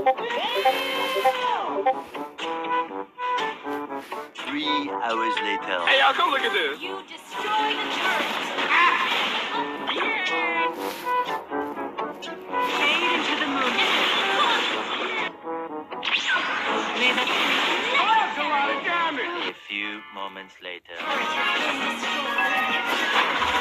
3 hours later. Hey, y'all, come look at this. You destroyed a turret. Fade into the moon. May the Oh, that's a lot of damage. A few moments later. turret has been destroyed.